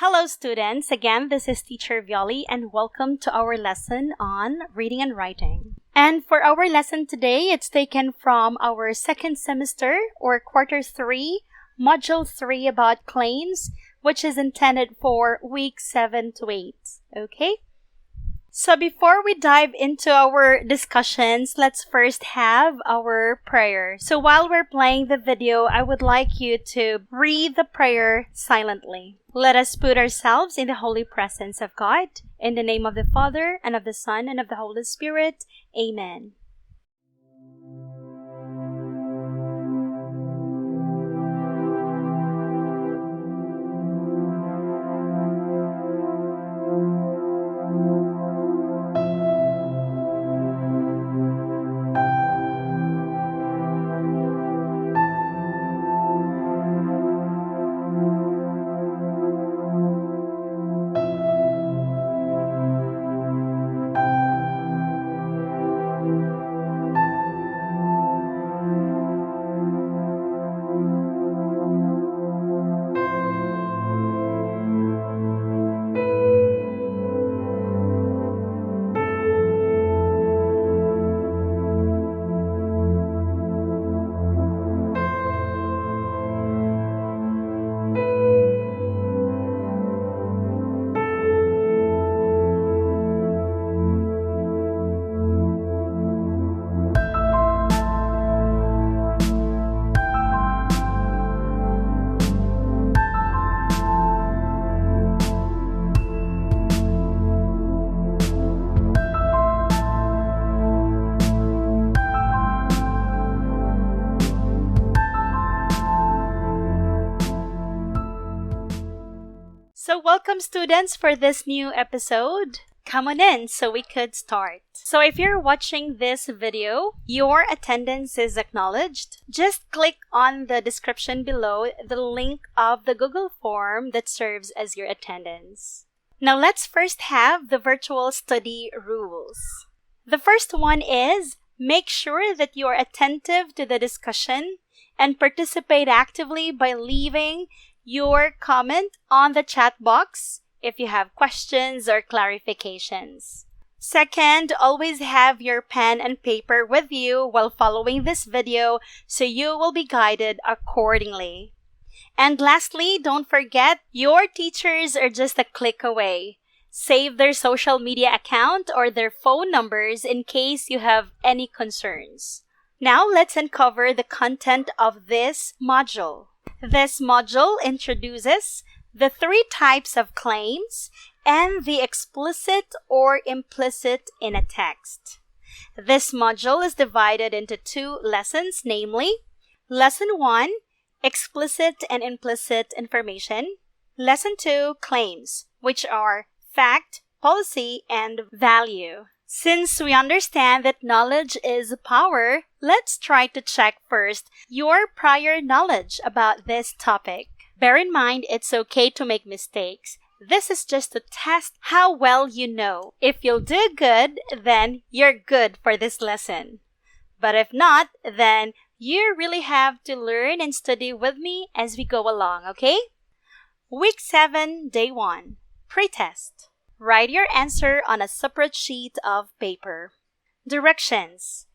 Hello students, again this is Teacher Violi and welcome to our lesson on reading and writing. And for our lesson today, it's taken from our second semester or quarter 3, module 3 about claims, which is intended for week 7 to 8. Okay? So before we dive into our discussions, let's first have our prayer. So while we're playing the video, I would like you to read the prayer silently. Let us put ourselves in the holy presence of God. In the name of the Father, and of the Son, and of the Holy Spirit. Amen. So welcome students for this new episode. Come on in so we could start. So if you're watching this video, your attendance is acknowledged. Just click on the description below the link of the Google form that serves as your attendance. Now let's first have the virtual study rules. The first one is make sure that you are attentive to the discussion and participate actively by leaving your comment on the chat box if you have questions or clarifications. Second, always have your pen and paper with you while following this video so you will be guided accordingly. And lastly, don't forget, your teachers are just a click away. Save their social media account or their phone numbers in case you have any concerns. Now let's uncover the content of this module. This module introduces the 3 types of claims and the explicit or implicit in a text. This module is divided into 2 lessons, namely, Lesson 1, Explicit and Implicit Information, Lesson 2, Claims, which are fact, policy, and value. Since we understand that knowledge is power, let's try to check first your prior knowledge about this topic. Bear in mind, it's okay to make mistakes. This is just to test how well you know. If you'll do good, then you're good for this lesson. But if not, then you really have to learn and study with me as we go along, okay? Week 7, Day 1, Pretest. Write your answer on a separate sheet of paper. Directions.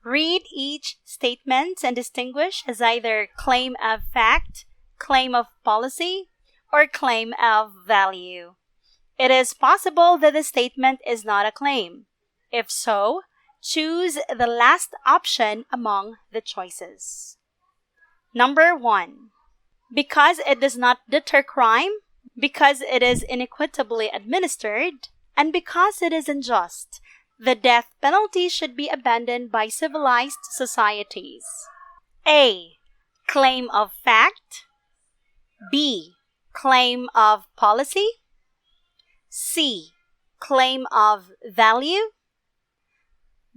Read each statement and distinguish as either claim of fact, claim of policy, or claim of value. It is possible that the statement is not a claim. If so, choose the last option among the choices. Number 1. Because it does not deter crime, because it is inequitably administered, and because it is unjust, the death penalty should be abandoned by civilized societies. A. Claim of fact. B. Claim of policy. C. Claim of value.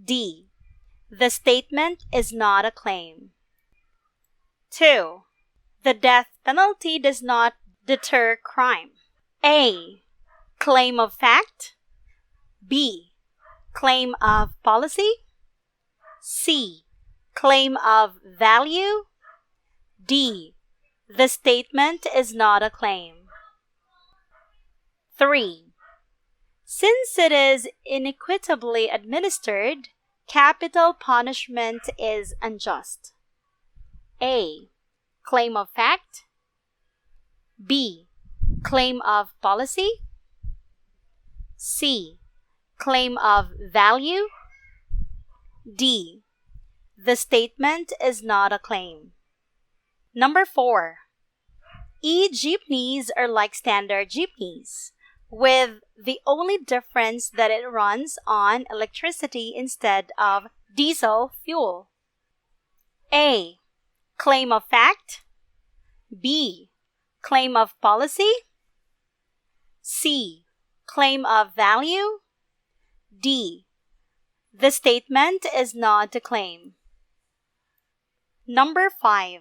D. The statement is not a claim. 2. The death penalty does not deter crime. A. Claim of fact. B. Claim of policy. C. Claim of value. D. The statement is not a claim. 3. Since it is inequitably administered, capital punishment is unjust. A. Claim of fact. B. Claim of policy. C. Claim of value. D. The statement is not a claim. Number 4. E-jeepneys are like standard jeepneys, with the only difference that it runs on electricity instead of diesel fuel. A. Claim of fact. B. Claim of policy. C. Claim of value. D. The statement is not a claim. Number 5.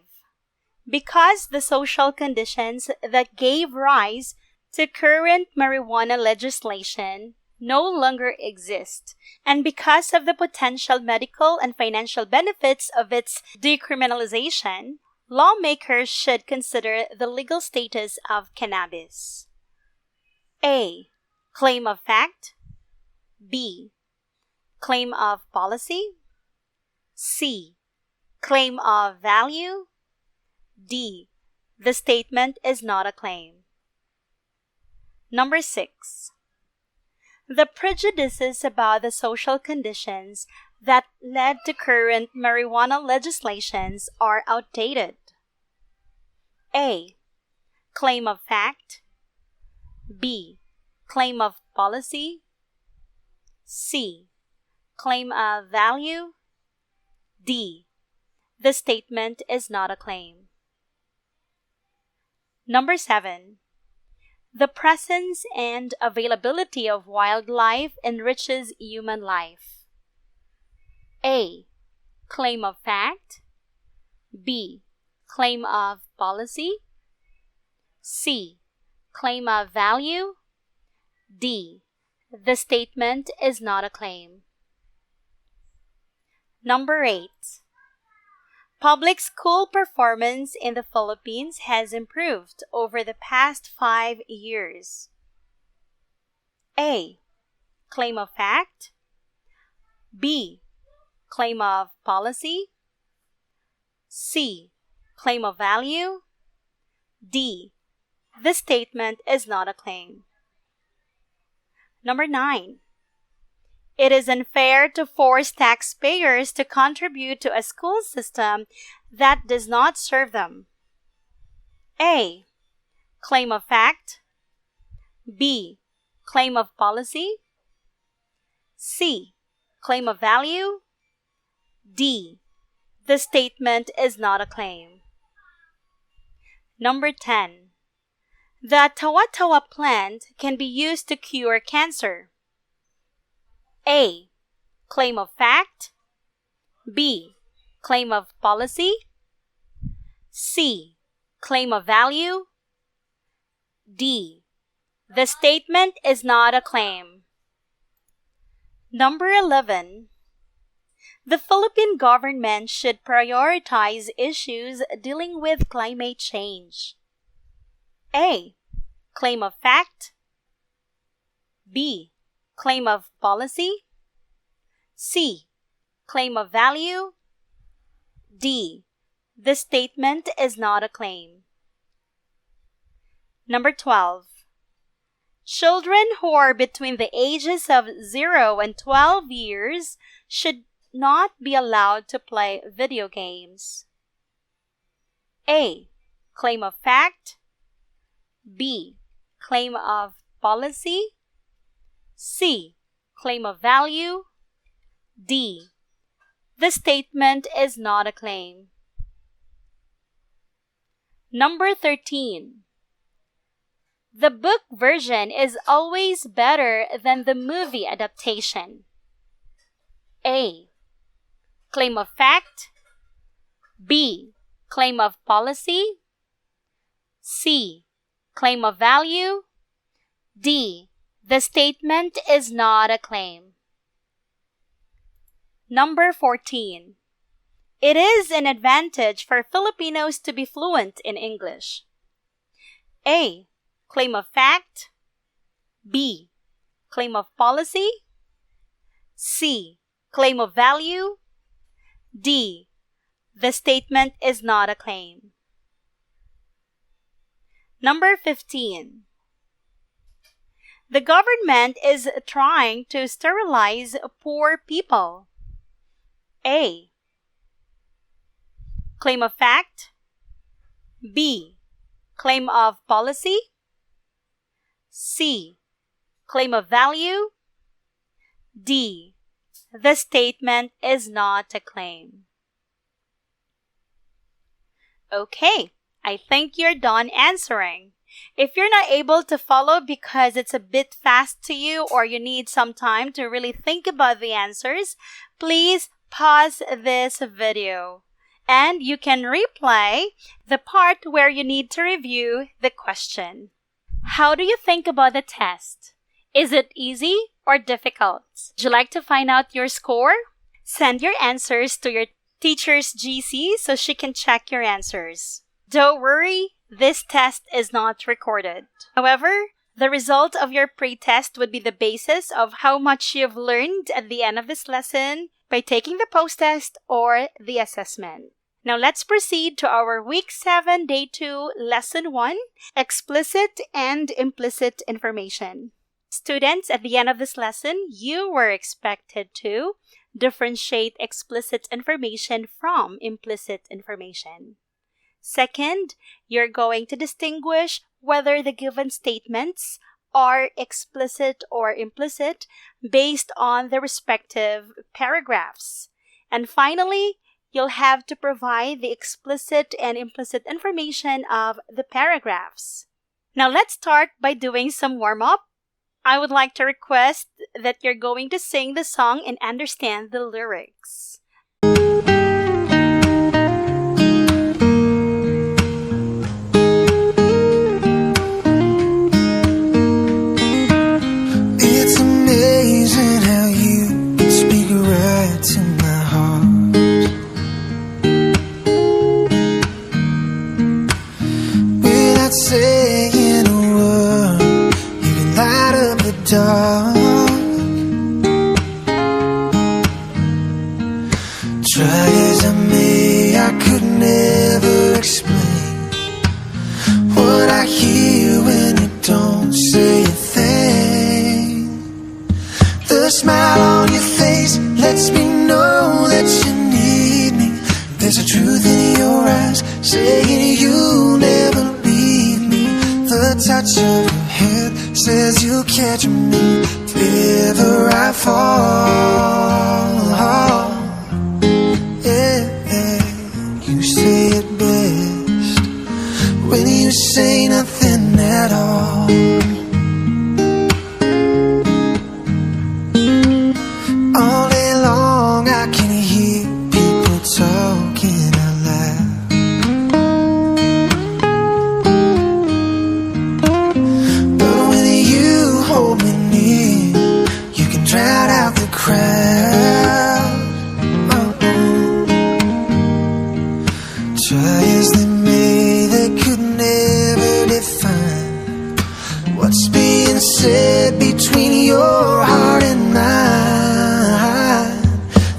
Because the social conditions that gave rise to current marijuana legislation no longer exist, and because of the potential medical and financial benefits of its decriminalization, lawmakers should consider the legal status of cannabis. A. Claim of fact. B. Claim of policy. C. Claim of value. D. The statement is not a claim. Number 6. The prejudices about the social conditions that led to current marijuana legislations are outdated. A. Claim of fact. B. Claim of policy. C. Claim of value. D. The statement is not a claim. Number 7. The presence and availability of wildlife enriches human life. A. Claim of fact. B. Claim of policy. C. Claim of value. D. The statement is not a claim. Number 8. Public school performance in the Philippines has improved over the past 5 years. A. Claim of fact. B. Claim of policy. C. Claim of value. D. The statement is not a claim. Number 9. It is unfair to force taxpayers to contribute to a school system that does not serve them. A. Claim of fact. B. Claim of policy. C. Claim of value. D. The statement is not a claim. Number 10. The tawa-tawa plant can be used to cure cancer. A. Claim of fact. B. Claim of policy. C. Claim of value. D. The statement is not a claim. Number 11. The Philippine government should prioritize issues dealing with climate change. A. Claim of fact. B. Claim of policy. C. Claim of value. D. The statement is not a claim. Number 12. Children who are between the ages of 0 and 12 years should not be allowed to play video games. A. Claim of fact. B. Claim of policy. C. Claim of value. D. The statement is not a claim. Number 13. The book version is always better than the movie adaptation. A. Claim of fact. B. Claim of policy. C. Claim of value. D. The statement is not a claim. Number 14. It is an advantage for Filipinos to be fluent in English. A. Claim of fact. B. Claim of policy. C. Claim of value. D. The statement is not a claim. Number 15. The government is trying to sterilize poor people. A. Claim of fact. B. Claim of policy. C. Claim of value. D. The statement is not a claim. Okay, I think you're done answering. If you're not able to follow because it's a bit fast to you or you need some time to really think about the answers, please pause this video and you can replay the part where you need to review the question. How do you think about the test? Is it easy or difficult? Would you like to find out your score? Send your answers to your teacher's GC so she can check your answers. Don't worry, this test is not recorded. However, the result of your pre-test would be the basis of how much you've learned at the end of this lesson by taking the post-test or the assessment. Now let's proceed to our Week 7, Day 2, Lesson 1, Explicit and Implicit Information. Students, at the end of this lesson, you were expected to differentiate explicit information from implicit information. Second, you're going to distinguish whether the given statements are explicit or implicit based on the respective paragraphs. And finally, you'll have to provide the explicit and implicit information of the paragraphs. Now let's start by doing some warm-up. I would like to request that you're going to sing the song and understand the lyrics. It's amazing how you can speak right to my heart. Without saying a word, you can light up the dark. Try as I may, I could never explain what I hear when you don't say a thing. The smile on your face lets me know that you need me. There's a truth in your eyes saying you'll never leave me. The touch of your hand says you'll catch me if ever I fall. You say it best when you say nothing at all. All day long I can hear people talking out loud. But when you hold me near, you can drown out the crowd. Try as they may, they could never define what's being said between your heart and mine.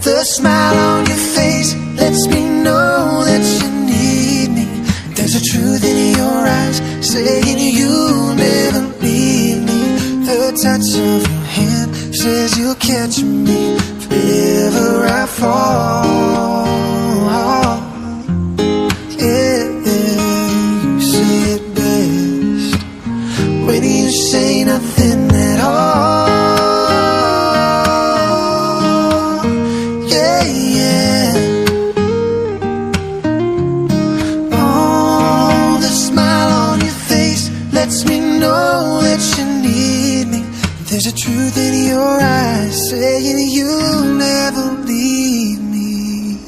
The smile on your face lets me know that you need me. There's a truth in your eyes saying you'll never leave me. The touch of your hand says you'll catch me if ever I fall. You say it best when you say nothing at all. Yeah. Oh, the smile on your face lets me know that you need me. There's a truth in your eyes saying you'll never leave me.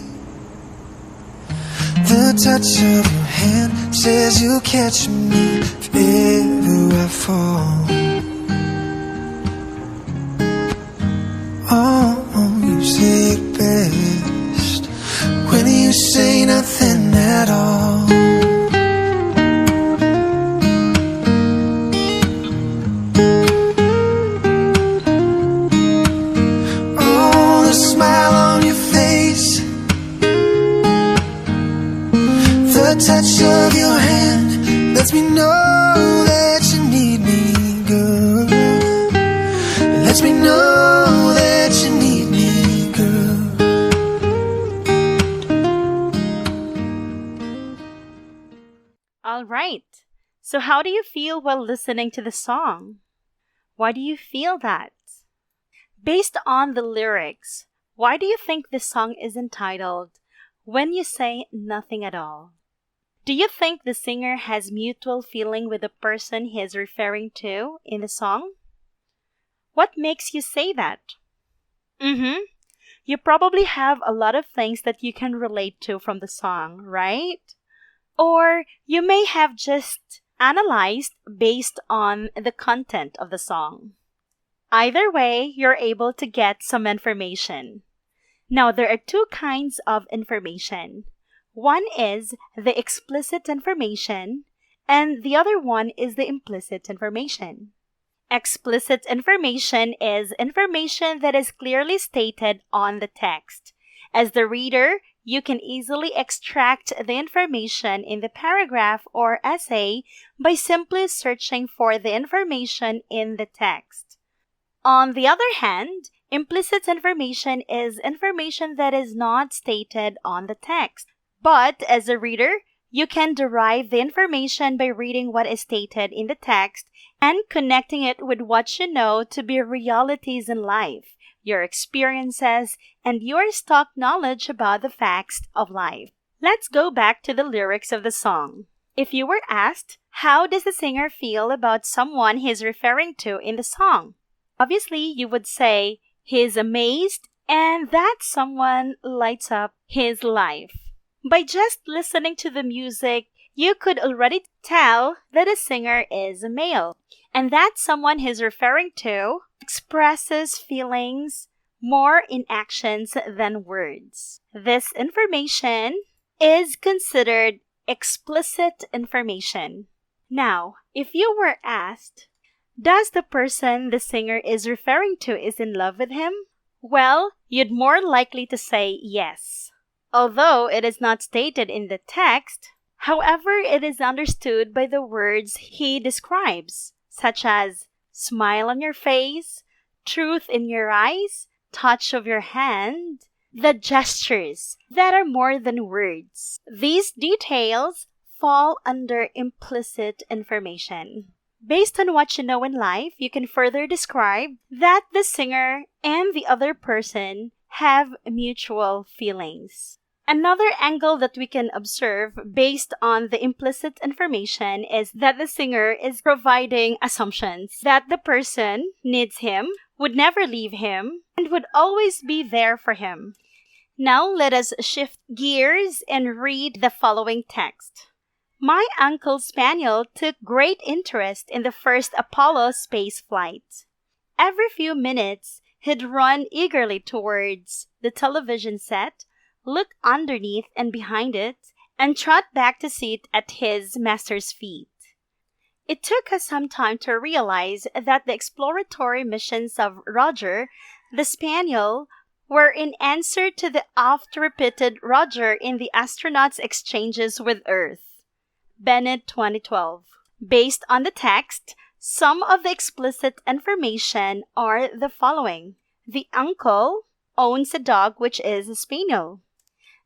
The touch of your hand says you'll catch me if ever I fall. Oh, you say it best when you say nothing at all. So how do you feel while listening to the song? Why do you feel that? Based on the lyrics, why do you think this song is entitled When You Say Nothing at All? Do you think the singer has mutual feeling with the person he is referring to in the song? What makes you say that? You probably have a lot of things that you can relate to from the song, right? Or you may have just analyzed based on the content of the song. Either way, you're able to get some information. Now, there are two kinds of information. One is the explicit information, and the other one is the implicit information. Explicit information is information that is clearly stated on the text. As the reader, you can easily extract the information in the paragraph or essay by simply searching for the information in the text. On the other hand, implicit information is information that is not stated on the text. But as a reader, you can derive the information by reading what is stated in the text and connecting it with what you know to be realities in life, your experiences, and your stock knowledge about the facts of life. Let's go back to the lyrics of the song. If you were asked, how does the singer feel about someone he's referring to in the song? Obviously, you would say he's amazed and that someone lights up his life. By just listening to the music, you could already tell that a singer is a male, and that someone he's referring to expresses feelings more in actions than words. This information is considered explicit information. Now, if you were asked, does the person the singer is referring to is in love with him? Well, you'd more likely to say yes. Although it is not stated in the text, however, it is understood by the words he describes, such as smile on your face, truth in your eyes, touch of your hand, the gestures that are more than words. These details fall under implicit information. Based on what you know in life, you can further describe that the singer and the other person have mutual feelings. Another angle that we can observe based on the implicit information is that the singer is providing assumptions that the person needs him, would never leave him, and would always be there for him. Now let us shift gears and read the following text. My Uncle Spaniel took great interest in the first Apollo space flight. Every few minutes, he'd run eagerly towards the television set, look underneath and behind it, and trot back to sit at his master's feet. It took us some time to realize that the exploratory missions of Roger, the Spaniel, were in answer to the oft-repeated Roger in the astronauts' exchanges with Earth. Bennett 2012. Based on the text, some of the explicit information are the following. The uncle owns a dog which is a spaniel.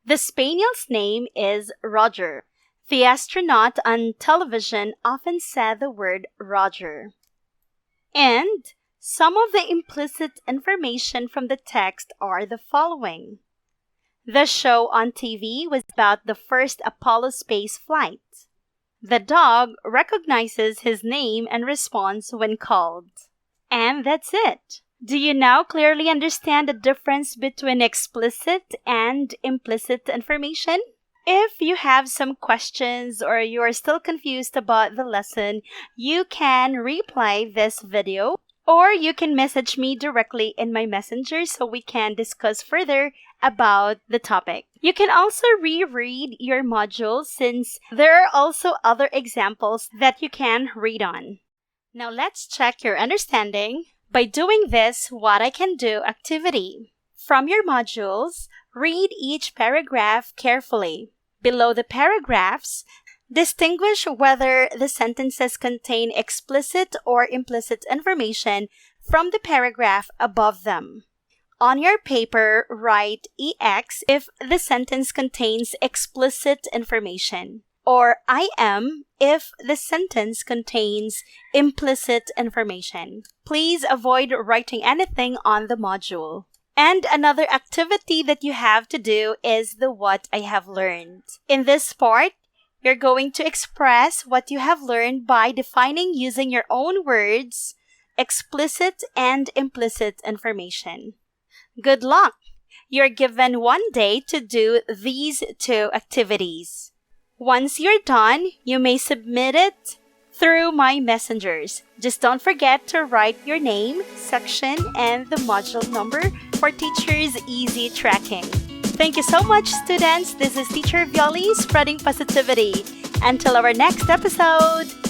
The spaniel's name is Roger. The astronaut on television often said the word Roger. And some of the implicit information from the text are the following. The show on TV was about the first Apollo space flight. The dog recognizes his name and responds when called. And that's it. Do you now clearly understand the difference between explicit and implicit information? If you have some questions or you are still confused about the lesson, you can replay this video or you can message me directly in my messenger so we can discuss further about the topic. You can also reread your modules since there are also other examples that you can read on. Now let's check your understanding by doing this what I can do activity. From your modules, read each paragraph carefully. Below the paragraphs, distinguish whether the sentences contain explicit or implicit information from the paragraph above them. On your paper, write EX if the sentence contains explicit information. or I am if the sentence contains implicit information. Please avoid writing anything on the module. And another activity that you have to do is the what I have learned. In this part, you're going to express what you have learned by defining using your own words explicit and implicit information. Good luck! You're given 1 day to do these 2 activities. Once you're done, you may submit it through my messengers. Just don't forget to write your name, section, and the module number for teachers' easy tracking. Thank you so much, students. This is Teacher Violi spreading positivity. Until our next episode.